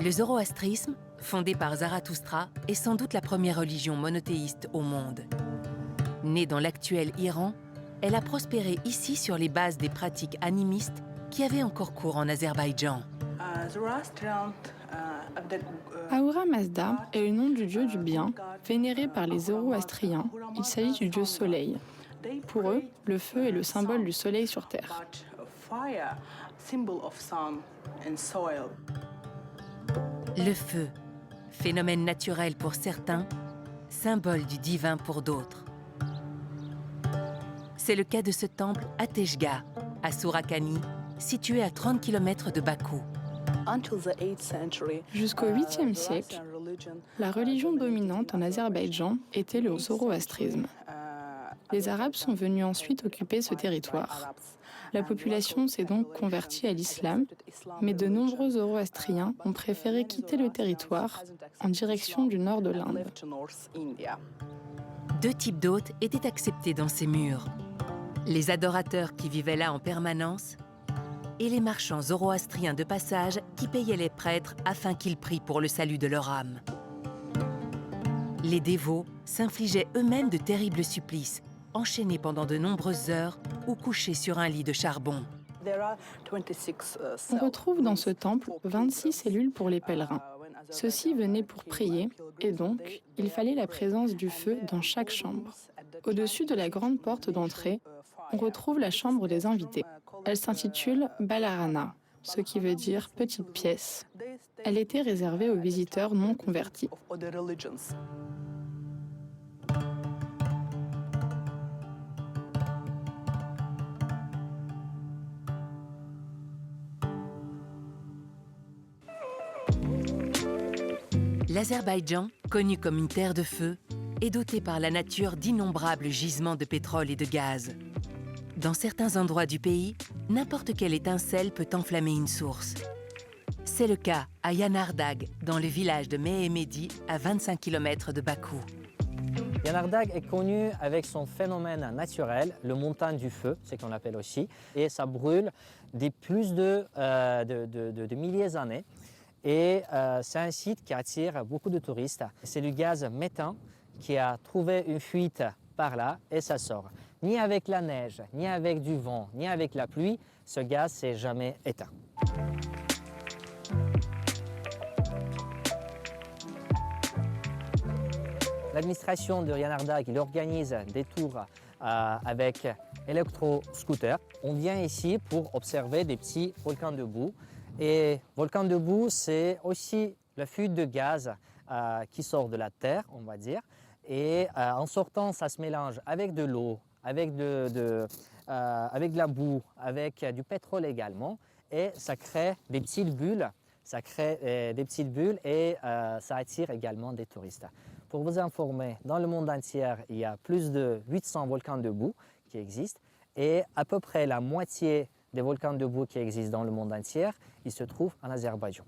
Le zoroastrisme, fondé par Zarathustra, est sans doute la première religion monothéiste au monde. Née dans l'actuel Iran, elle a prospéré ici sur les bases des pratiques animistes qui avaient encore cours en Azerbaïdjan. Ahura Mazda est le nom du dieu du bien, vénéré par les Zoroastriens. Il s'agit du dieu soleil. Pour eux, le feu est le symbole du soleil sur terre. Le feu, phénomène naturel pour certains, symbole du divin pour d'autres. C'est le cas de ce temple à Teshga, à Sourakhani, situé à 30 km de Bakou. Jusqu'au 8e siècle, la religion dominante en Azerbaïdjan était le zoroastrisme. Les Arabes sont venus ensuite occuper ce territoire. La population s'est donc convertie à l'islam, mais de nombreux zoroastriens ont préféré quitter le territoire en direction du nord de l'Inde. Deux types d'hôtes étaient acceptés dans ces murs. Les adorateurs qui vivaient là en permanence et les marchands zoroastriens de passage qui payaient les prêtres afin qu'ils prient pour le salut de leur âme. Les dévots s'infligeaient eux-mêmes de terribles supplices, enchaînés pendant de nombreuses heures ou couchés sur un lit de charbon. On retrouve dans ce temple 26 cellules pour les pèlerins. Ceux-ci venaient pour prier et donc il fallait la présence du feu dans chaque chambre. Au-dessus de la grande porte d'entrée, on retrouve la chambre des invités. Elle s'intitule Balarana, ce qui veut dire petite pièce. Elle était réservée aux visiteurs non convertis. L'Azerbaïdjan, connu comme une terre de feu, est doté par la nature d'innombrables gisements de pétrole et de gaz. Dans certains endroits du pays, n'importe quelle étincelle peut enflammer une source. C'est le cas à Yanardag, dans le village de Mehmedi, à 25 km de Bakou. Yanardag est connu avec son phénomène naturel, le montagne du feu, c'est qu'on l'appelle aussi, et ça brûle des plus de milliers d'années. Et c'est un site qui attire beaucoup de touristes. C'est du gaz méthane qui a trouvé une fuite par là et ça sort. Ni avec la neige, ni avec du vent, ni avec la pluie, ce gaz s'est jamais éteint. L'administration de Yanardag organise des tours avec électro-scooters. On vient ici pour observer des petits volcans de boue. Et volcan de boue, c'est aussi la fuite de gaz qui sort de la terre, on va dire. Et en sortant, ça se mélange avec de l'eau, avec de la boue, avec du pétrole également. Et ça crée des petites bulles. Ça crée des petites bulles et ça attire également des touristes. Pour vous informer, dans le monde entier, il y a plus de 800 volcans de boue qui existent. Et à peu près la moitié des volcans de boue qui existent dans le monde entier, ils se trouvent en Azerbaïdjan.